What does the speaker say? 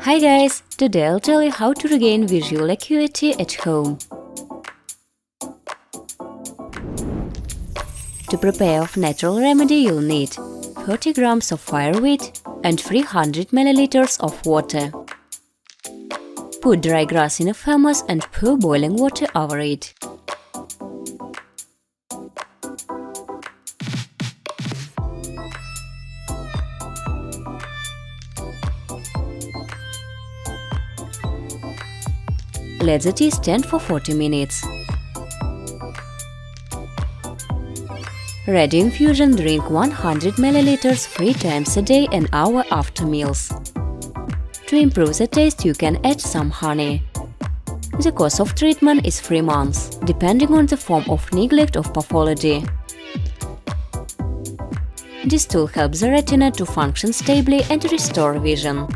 Hi guys! Today I'll tell you how to regain visual acuity at home. To prepare of natural remedy you'll need 30 grams of fireweed and 300 ml of water. Put dry grass in a thermos and pour boiling water over it. Let the tea stand for 40 minutes. Ready infusion, drink 100 ml 3 times a day, an hour after meals. To improve the taste you can add some honey. The course of treatment is 3 months, depending on the form of neglect of pathology. This tool helps the retina to function stably and restore vision.